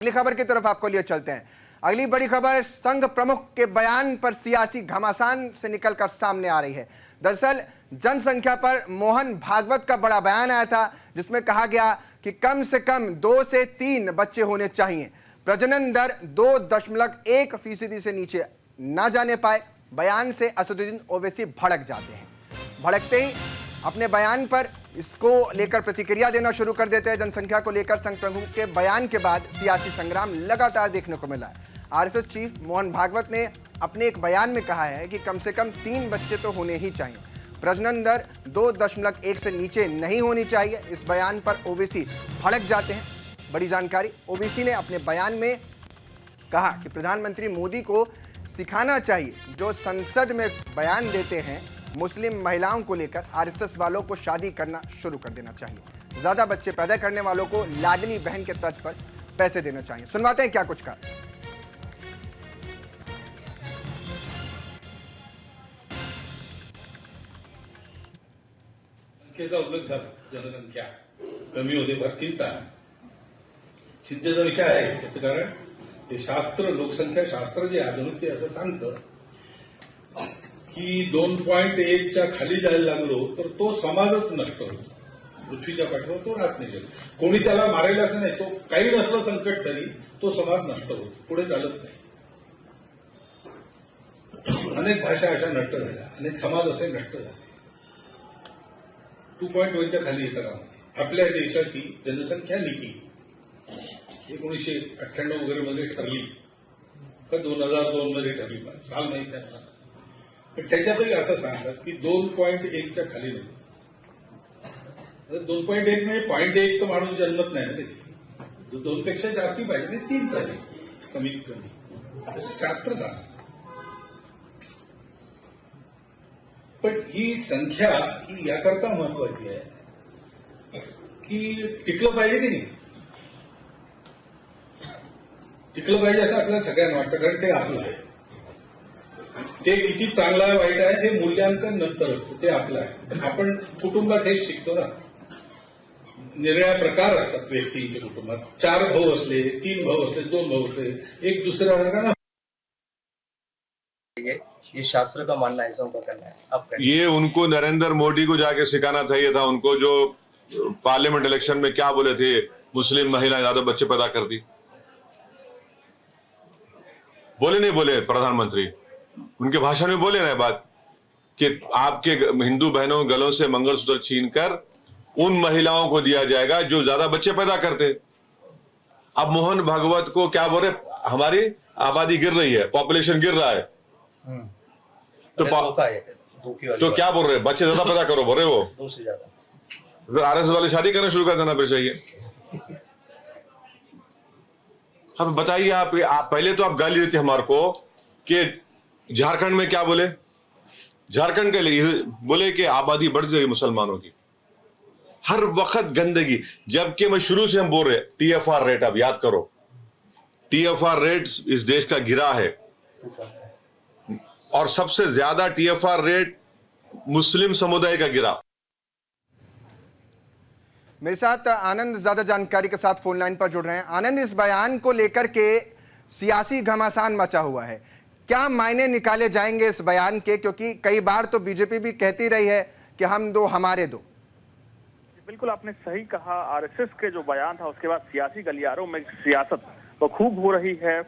अगली खबर की तरफ आपको लिए चलते हैं। अगली बड़ी खबर संघ प्रमुख के बयान पर सियासी घमासान से निकलकर सामने आ रही है। दरअसल जनसंख्या पर मोहन भागवत का बड़ा बयान आया था, जिसमें कहा गया कि कम से कम 2 से 3 बच्चे होने चाहिए। प्रजनन दर 2.1% से नीचे ना जाने पाए। बयान से असदुद्दीन ओवैसी भड़क जाते हैं। भड़कते ही अपने बयान पर इसको लेकर प्रतिक्रिया देना शुरू कर देते हैं। जनसंख्या को लेकर संघ प्रमुख के बयान के बाद सियासी संग्राम लगातार देखने को मिला है। आरएसएस चीफ मोहन भागवत ने अपने एक बयान में कहा है कि कम से कम 3 बच्चे तो होने ही चाहिए। प्रजनन दर 2.1 से नीचे नहीं होनी चाहिए। इस बयान पर ओवैसी भड़क जाते हैं। बड़ी जानकारी, ओवैसी ने अपने बयान में कहा कि प्रधानमंत्री मोदी को सिखाना चाहिए, जो संसद में बयान देते हैं मुस्लिम महिलाओं को लेकर आरएसएस वालों को शादी करना शुरू कर देना चाहिए। ज्यादा बच्चे पैदा करने वालों को लाडली बहन के तर्ज पर पैसे देना चाहिए। सुनवाते हैं क्या कुछ कहा। जनसंख्या कमी होते फार चिंता चिंतेचा विषय आहे। त्याचं कारण ते शास्त्र, लोकसंख्या शास्त्र जे आधुनिक ते असं सांगतं की 2.1च्या खाली जायला लागलो तर तो समाजच नष्ट होतो, पृथ्वीच्या पाठीवर तो राहत नाही। कोणी त्याला मारेल असं नाही, तो काही नसलं संकट तरी तो समाज नष्ट होतो, पुढे चालत नाही। अनेक भाषा अशा नष्ट झाल्या, अनेक समाज असे नष्ट झाले। 2.1च्या खाली येतात। आपल्या देशाची जनसंख्या नीती 1998 वगैरे मध्ये ठरली का 2002 मध्ये ठरली, साल माहित नाही मला, पण त्याच्यातही असं सांगतात की 2.1च्या खाली नाही। 2.1 म्हणजे 0.1 तर माणूस जन्मत नाही ना, 2 पेक्षा जास्ती पाहिजे, 3 पाहिजे कमीत कमी, असं शास्त्र सांगतं। पण ही संख्या ही याकरता महत्वाची आहे की टिकलं पाहिजे की नाही, टिकलं पाहिजे असं आपल्याला सगळ्यांना वाटतं, कारण ते आपलं आहे। ते किती चांगलं आहे वाईट आहे हे मूल्यांकन नंतर असतं, ते आपलं आहे। आपण कुटुंबात हेच शिकतो ना, निरनिराळे प्रकार असतात व्यक्तींच्या कुटुंबात। 4 भाऊ असले, 3 भाऊ असले, 2 भाऊ असले, एक दुसऱ्या ये शास्त्र का मानना है, ऐसा उनका कहना है। अब ये उनको नरेंद्र मोदी को जाके सिखाना चाहिए था। उनको जो पार्लियामेंट इलेक्शन में क्या बोले थे, मुस्लिम महिलाएं ज्यादा बच्चे पैदा करती, बोले नहीं बोले प्रधानमंत्री? उनके भाषण में बोले ना बात कि आपके हिंदू बहनों गलों से मंगलसूत्र छीनकर उन महिलाओं को दिया जाएगा जो ज्यादा बच्चे पैदा करते। अब मोहन भागवत को क्या बोल रहे, हमारी आबादी गिर रही है, पॉपुलेशन गिर रहा है, तो क्या बोल रहे, बच्चे ज्यादा पैदा करो बोल रहे वो, 2 से ज्यादा। आरएसएस वाले शादी करना शुरू कर देना फिर चाहिए। अब बताइए आप पहले तो आप गाली देते हमारे को कि झारखंड में क्या बोले, झारखंड के लिए बोले कि आबादी बढ़ जाएगी मुसलमानों की, हर वक्त गंदगी। जबकि मैं शुरू से हम बोल रहे टीएफआर रेट, आप याद करो, टीएफआर रेट इस देश का गिरा है और सबसे ज्यादा टीएफआर रेट मुस्लिम समुदाय का गिरा। मेरे साथ आनंद ज्यादा जानकारी के साथ फोन लाइन पर जुड़ रहे हैं। आनंद, इस बयान को लेकर के सियासी घमासान मचा हुआ है, क्या मायने निकाले जाएंगे इस बयान के? क्योंकि कई बार तो बीजेपी भी कहती रही है कि हम दो हमारे दो। बिल्कुल आपने सही कहा। आरएसएस के जो बयान था उसके बाद सियासी गलियारों में सियासत तो खूब हो रही है।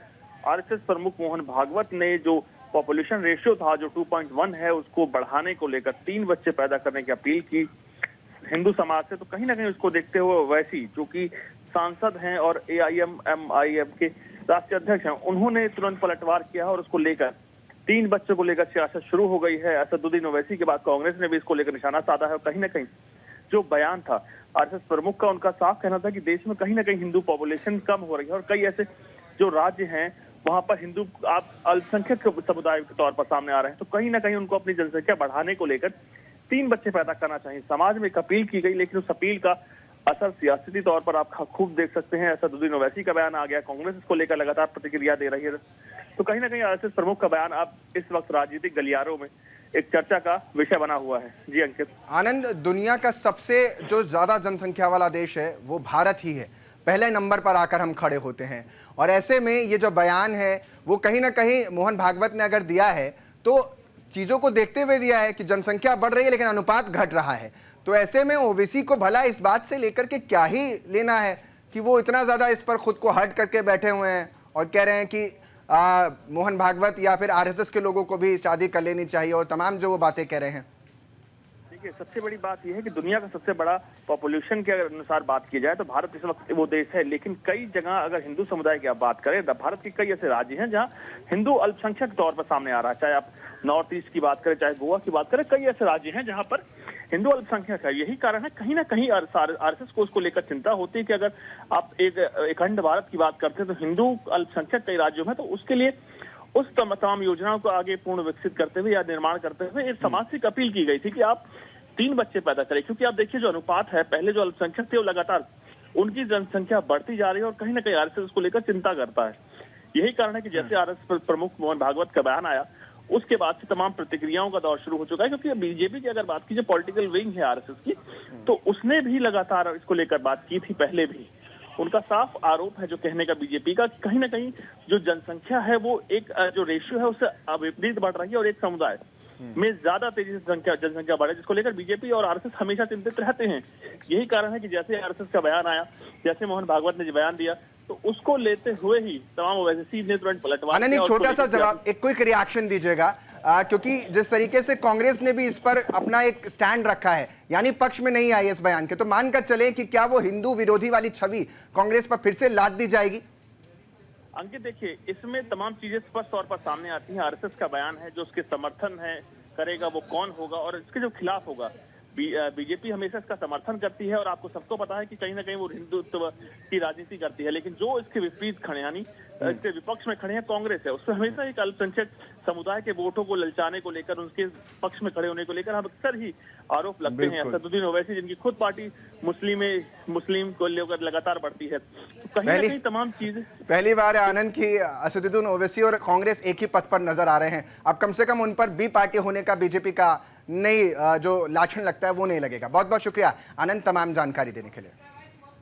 आरएसएस प्रमुख मोहन भागवत ने जो पॉपुलेशन रेशियो था जो 2.1 है उसको बढ़ाने को लेकर 3 बच्चे पैदा करने की अपील की हिंदू समाज से। तो कहीं ना कहीं उसको देखते हुए ओवैसी जो कि सांसद हैं और AIMMIM के राष्ट्रीय अध्यक्ष हैं, उन्होंने तुरंत पलटवार किया और उसको लेकर 3 बच्चों को लेकर सियासत शुरू हो गई है। असदुद्दीन ओवैसी के बाद कांग्रेस ने भी इसको लेकर निशाना साधा है। और कहीं ना कहीं जो बयान था आरएसएस प्रमुख का, उनका साफ कहना था कि देश में कहीं ना कहीं हिंदू पॉपुलेशन कम हो रही है और कई ऐसे जो राज्य हैं वहां पर हिंदू आप अल्पसंख्यक समुदाय के तौर पर सामने आ रहे हैं। तो कहीं ना कहीं उनको अपनी जनसंख्या बढ़ाने को लेकर 3 बच्चे पैदा करना चाहिए। समाज में एक अपील की गई, लेकिन उस अपील का असर सियासी तौर पर आप खूब देख सकते हैं। असदुद्दीन ओवैसी का बयान आ गया, कांग्रेस इसको लेकर लगातार प्रतिक्रिया दे रही है। तो कहीं ना कहीं आरएसएस प्रमुख का बयान अब इस वक्त राजनीतिक गलियारों में एक चर्चा का विषय बना हुआ है। जी अंकित। आनंद, दुनिया का सबसे जो ज्यादा जनसंख्या वाला देश है वो भारत ही है। पहले नंबर पर आकर हम खड़े होते हैं। और ऐसे में ये जो बयान है वो कहीं ना कहीं मोहन भागवत ने अगर दिया है तो चीज़ों को देखते हुए दिया है कि जनसंख्या बढ़ रही है लेकिन अनुपात घट रहा है। तो ऐसे में ओवैसी को भला इस बात से लेकर के क्या ही लेना है कि वो इतना ज़्यादा इस पर खुद को हट करके बैठे हुए हैं और कह रहे हैं कि मोहन भागवत या फिर आरएसएस के लोगों को भी शादी कर लेनी चाहिए और तमाम जो वो बातें कह रहे हैं। देखिए, सबसे बड़ी बात यह है कि दुनिया का सबसे बड़ा पॉपुलेशन के अनुसार बात की जाए तो भारत इस वक्त वो देश है, लेकिन कई जगह अगर हिंदू समुदाय की आप बात करें तो भारत के कई ऐसे राज्य हैं जहां हिंदू अल्पसंख्यक तौर पर सामने आ रहा है। चाहे आप नॉर्थ ईस्ट की बात करें, चाहे गोवा की बात करें, कई ऐसे राज्य हैं जहां पर हिंदू अल्पसंख्यक है। यही कारण है कहीं ना कहीं आरएसएस को उसको लेकर चिंता होती है कि अगर आप एक अखंड भारत की बात करते हैं तो हिंदू अल्पसंख्यक कई राज्यों में, तो उसके लिए उस तमाम योजनाओं को आगे पूर्ण विकसित करते हुए या निर्माण करते हुए एक समाज से अपील की गई थी कि आप 3 बच्चे पैदा करें, क्योंकि आप देखिए जो अनुपात है, पहले जो अल्पसंख्यक थे वो लगातार उनकी जनसंख्या बढ़ती जा रही है और कहीं ना कहीं आरएसएस उसको लेकर चिंता करता है। यही कारण है कि जैसे आरएसएस प्रमुख मोहन भागवत का बयान आया उसके बाद से तमाम प्रतिक्रियाओं का दौर शुरू हो चुका है, क्योंकि बीजेपी की अगर बात कीजिए, पॉलिटिकल विंग है आरएसएस की, तो उसने भी लगातार इसको लेकर बात की थी पहले भी। उनका साफ आरोप है जो कहने का बीजेपी का, कहीं ना कहीं जो जनसंख्या है वो एक जो रेशियो है उससे विपरीत बढ़ रही है और एक समुदाय में ज्यादा तेजी से जनसंख्या बढ़े, जिसको लेकर बीजेपी और आरएसएस हमेशा चिंतित रहते हैं। यही कारण है कि जैसे आरएसएस का बयान आया, जैसे मोहन भागवत ने जो बयान दिया, तो उसको लेते हुए ही तमाम ओवैसी ने तुरंत पलटवार आनंद, एक छोटा सा जवाब, एक क्विक रिएक्शन दीजिएगा, क्योंकि जिस तरीके से कांग्रेस ने भी इस पर अपना एक स्टैंड रखा है, यानी पक्ष में नहीं आई इस बयान के, तो मानकर चले कि क्या वो हिंदू विरोधी वाली छवि कांग्रेस पर फिर से लाद दी जाएगी? अंकित, देखिए, इसमें तमाम चीजें स्पष्ट तौर पर सामने आती हैं। आरएसएस का बयान है, जो उसके समर्थन है करेगा वो कौन होगा और इसके जो खिलाफ होगा। बीजेपी हमेशा इसका समर्थन करती है और आपको सबको पता है कि कहीं ना कहीं वो हिंदुत्व की राजनीति करती है, लेकिन जो इसके विपरीत खड़े यानी इसके विपक्ष में खड़े हैं कांग्रेस है, उसमें हमेशा एक अल्पसंख्यक समुदाय के वोटों को ललचाने को लेकर, उनके पक्ष में खड़े होने को लेकर हम अक्सर ही आरोप लगते हैं। असदुद्दीन ओवैसी, जिनकी खुद पार्टी मुस्लिम को लेकर लगातार बढ़ती है, तो कहीं ना कहीं तमाम चीजें। पहली बार आनंद की असदुद्दीन ओवैसी और कांग्रेस एक ही पथ पर नजर आ रहे हैं। अब कम से कम उन पर बी पार्टी होने का बीजेपी का नहीं जो लाछन लगता है वो नहीं लगेगा। बहुत बहुत शुक्रिया आनंद तमाम जानकारी देने के लिए।